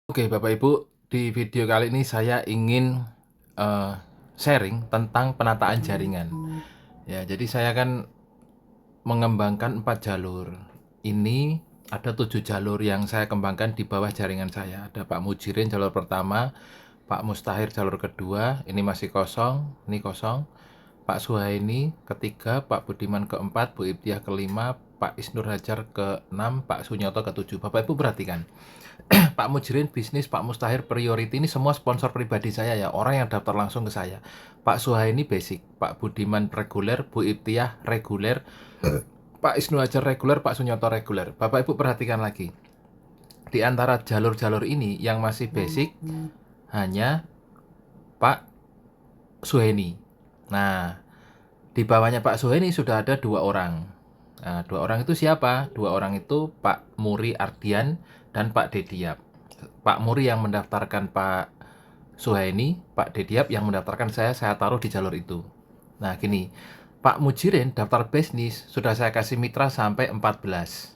Oke, Bapak Ibu, di video kali ini saya ingin eee, sharing tentang penataan jaringan. Ya, jadi saya kan mengembangkan 4 jalur. Ini ada 7 jalur yang saya kembangkan di bawah jaringan saya. Ada Pak Mujirin jalur pertama, Pak Mustahir jalur kedua, ini masih kosong, ini kosong. Pak Suhaini ketiga, Pak Budiman keempat, Bu Ibtiah kelima, Pak Isnur Hajar keenam, Pak Sunyoto ketujuh. Bapak Ibu perhatikan. Pak Mujirin bisnis, Pak Mustahir priority, ini semua sponsor pribadi saya ya, orang yang daftar langsung ke saya. Pak Suhaini basic, Pak Budiman reguler, Bu Ibtiah reguler, Pak Isnu Hajar reguler, Pak Sunyoto reguler. Bapak Ibu perhatikan lagi. Di antara jalur-jalur ini yang masih basic hanya Pak Suhaini. Nah, di bawahnya Pak Suhaini sudah ada 2 orang. Nah, 2 orang itu siapa? 2 orang itu Pak Muri Ardian dan Pak Dediap. Pak Muri yang mendaftarkan Pak Suhaini, Pak Dediap yang mendaftarkan saya taruh di jalur itu. Nah gini, Pak Mujirin daftar bisnis sudah saya kasih mitra sampai 14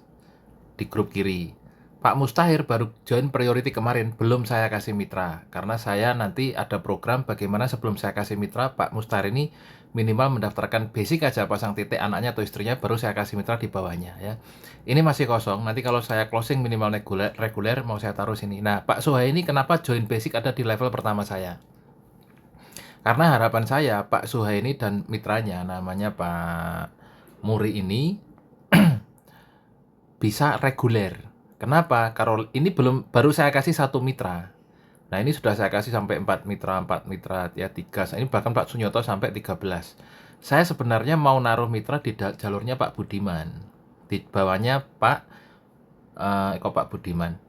di grup kiri. Pak Mustahir baru join priority kemarin, belum saya kasih mitra. Karena saya nanti ada program bagaimana sebelum saya kasih mitra, Pak Mustahir ini minimal mendaftarkan basic aja, pasang titik anaknya atau istrinya, baru saya kasih mitra di bawahnya ya. Ini masih kosong, nanti kalau saya closing minimal reguler mau saya taruh sini. Nah, Pak Suhai ini kenapa join basic ada di level pertama saya? Karena harapan saya Pak Suhai ini dan mitranya namanya Pak Muri ini bisa reguler. Kenapa? Karena ini baru saya kasih 1 mitra. Nah, ini sudah saya kasih sampai 4 mitra ya 3. Ini bahkan Pak Sunyoto sampai 13. Saya sebenarnya mau naruh mitra di jalurnya Pak Budiman. Di bawahnya kok Pak Budiman.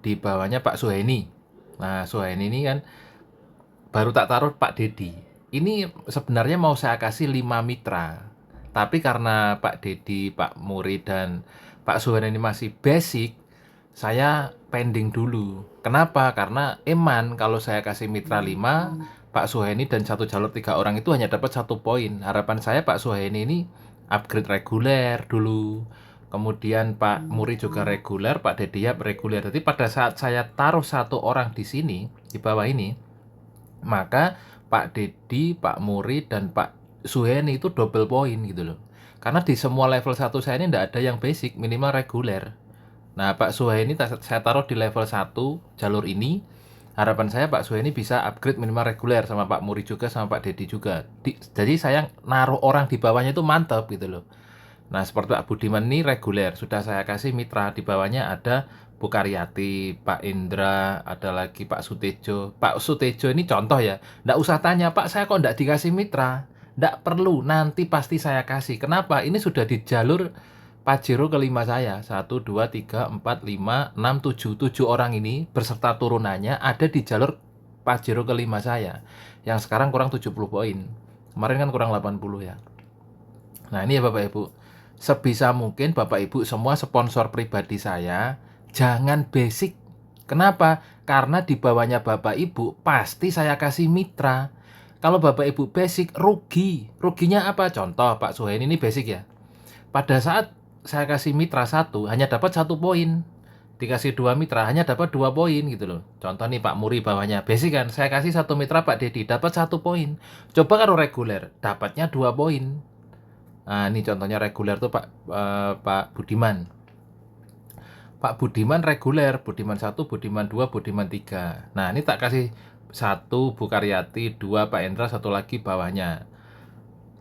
Di bawahnya Pak Suhaini. Nah, Suhaini ini kan baru tak taruh Pak Dedi. Ini sebenarnya mau saya kasih 5 mitra. Tapi karena Pak Dedi, Pak Muri, dan Pak Suhaini ini masih basic, saya pending dulu. Kenapa? Karena eman kalau saya kasih mitra 5, Pak Suhaini dan satu jalur 3 orang itu hanya dapat 1 poin. Harapan saya Pak Suhaini ini upgrade reguler dulu. Kemudian Pak Muri juga reguler, Pak Dediap reguler. Jadi pada saat saya taruh 1 orang di sini, di bawah ini, maka Pak Dedi, Pak Muri, dan Pak Suhaini itu double poin gitu loh. Karena di semua level 1 saya ini tidak ada yang basic, minimal reguler. Nah, Pak Suhaini saya taruh di level 1 jalur ini. Harapan saya Pak Suhaini bisa upgrade minimal reguler, sama Pak Muri juga, sama Pak Dedi juga. Jadi saya naruh orang di bawahnya itu mantap gitu loh. Nah, seperti Pak Budiman ini reguler, sudah saya kasih mitra. Di bawahnya ada Bu Karyati, Pak Indra, ada lagi Pak Sutejo. Pak Sutejo ini contoh ya, nggak usah tanya, Pak saya kok nggak dikasih mitra? Nggak perlu, nanti pasti saya kasih. Kenapa? Ini sudah di jalur Pajero kelima saya. 1, 2, 3, 4, 5, 6, 7. 7 orang ini berserta turunannya ada di jalur Pajero kelima saya. Yang sekarang kurang 70 poin. Kemarin kan kurang 80 ya. Nah ini ya Bapak Ibu, sebisa mungkin Bapak Ibu semua sponsor pribadi saya jangan basic. Kenapa? Karena di bawahnya Bapak Ibu pasti saya kasih mitra. Kalau Bapak Ibu basic rugi. Ruginya apa? Contoh Pak Suhaini ini basic ya. Pada saat saya kasih mitra 1 hanya dapat 1 poin. Dikasih 2 mitra hanya dapat 2 poin gitu loh. Contoh nih Pak Muri bawahnya basic kan, saya kasih 1 mitra Pak Dedi dapat 1 poin. Coba kalau reguler dapatnya 2 poin. Nah, ini contohnya reguler tuh Pak Budiman. Pak Budiman reguler, Budiman 1, Budiman 2, Budiman 3. Nah, ini tak kasih 1 Bu Karyati, 2 Pak Endra, 1 lagi bawahnya.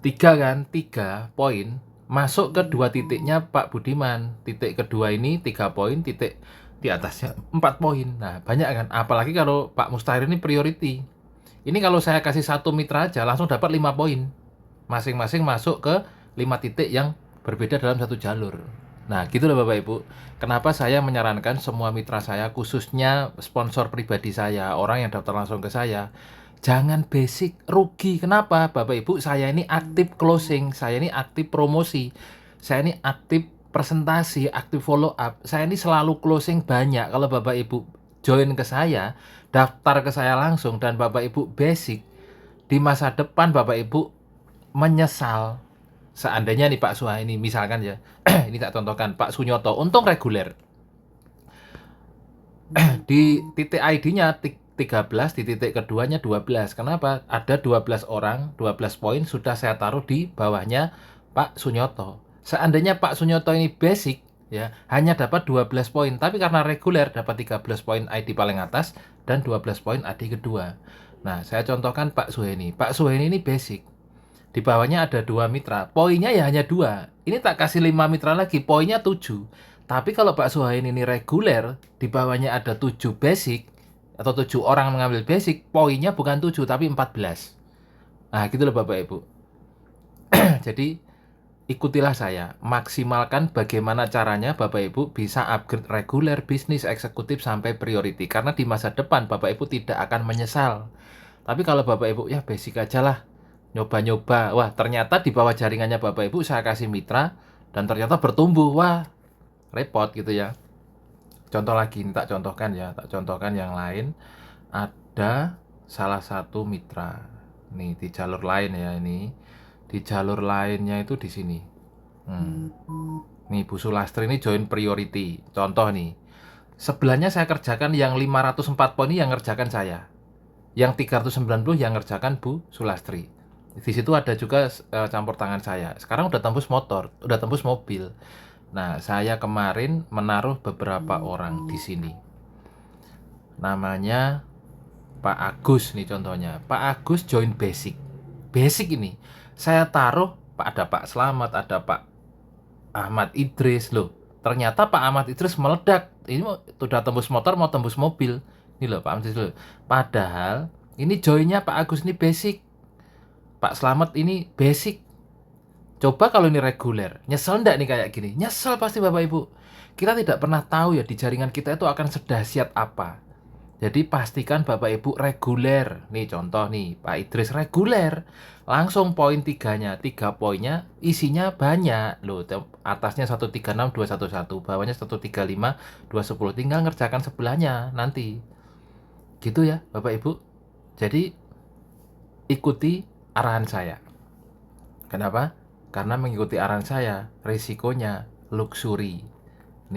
3 kan, 3 poin masuk ke 2 titiknya Pak Budiman. Titik kedua ini 3 poin, titik di atasnya 4 poin. Nah, banyak kan. Apalagi kalau Pak Mustahir ini priority. Ini kalau saya kasih 1 mitra aja langsung dapat 5 poin. Masing-masing masuk ke 5 titik yang berbeda dalam satu jalur. Nah, gitu loh Bapak Ibu. Kenapa saya menyarankan semua mitra saya, khususnya sponsor pribadi saya, orang yang daftar langsung ke saya, jangan basic, rugi. Kenapa? Bapak Ibu, saya ini aktif closing, saya ini aktif promosi, saya ini aktif presentasi, aktif follow up. Saya ini selalu closing banyak. Kalau Bapak Ibu join ke saya, daftar ke saya langsung, dan Bapak Ibu basic, di masa depan Bapak Ibu menyesal. Seandainya nih Pak Suhaini misalkan ya, ini tak contohkan Pak Sunyoto, untung reguler. Di titik ID-nya 13, di titik keduanya 12. Kenapa? Ada 12 orang, 12 poin sudah saya taruh di bawahnya Pak Sunyoto. Seandainya Pak Sunyoto ini basic, ya, hanya dapat 12 poin, tapi karena reguler dapat 13 poin ID paling atas dan 12 poin ID kedua. Nah, saya contohkan Pak Suheni. Pak Suheni ini basic. Di bawahnya ada 2 mitra, poinnya ya hanya 2. Ini tak kasih 5 mitra lagi, poinnya 7. Tapi kalau Pak Suhain ini reguler, di bawahnya ada 7 basic, atau 7 orang mengambil basic, poinnya bukan 7 tapi 14. Nah, gitu loh Bapak Ibu. Jadi, ikutilah saya, maksimalkan bagaimana caranya Bapak Ibu bisa upgrade reguler, bisnis, eksekutif, sampai priority. Karena di masa depan Bapak Ibu tidak akan menyesal. Tapi kalau Bapak Ibu, ya basic aja lah, nyoba-nyoba, wah ternyata di bawah jaringannya Bapak Ibu saya kasih mitra, dan ternyata bertumbuh, wah repot gitu ya. Contoh lagi, tak contohkan ya, tak contohkan yang lain. Ada salah satu mitra, nih di jalur lain ya, ini di jalur lainnya itu di sini. Nih Bu Sulastri ini join priority, contoh nih. Sebelahnya saya kerjakan yang 504 poin ini yang ngerjakan saya. Yang 390 yang ngerjakan Bu Sulastri. Di situ ada juga campur tangan saya. Sekarang udah tembus motor, udah tembus mobil. Nah, saya kemarin menaruh beberapa orang di sini. Namanya Pak Agus nih contohnya. Pak Agus join basic. Basic ini saya taruh, ada Pak Slamet, ada Pak Ahmad Idris loh. Ternyata Pak Ahmad Idris meledak. Ini udah tembus motor mau tembus mobil. Ini loh Pak Ahmad Idris loh. Padahal ini joinnya Pak Agus ini basic. Pak Slamet ini basic. Coba kalau ini reguler, nyesel ndak nih kayak gini? Nyesel pasti Bapak Ibu. Kita tidak pernah tahu ya di jaringan kita itu akan sedahsyat apa. Jadi pastikan Bapak Ibu reguler. Nih contoh nih, Pak Idris reguler. Langsung poin 3-nya, 3 poinnya isinya banyak. Loh, atasnya 136, 211, bawahnya 135, 210. Tinggal ngerjakan sebelahnya nanti. Gitu ya Bapak Ibu. Jadi ikuti arahan saya. Kenapa? Karena mengikuti arahan saya, risikonya luxury.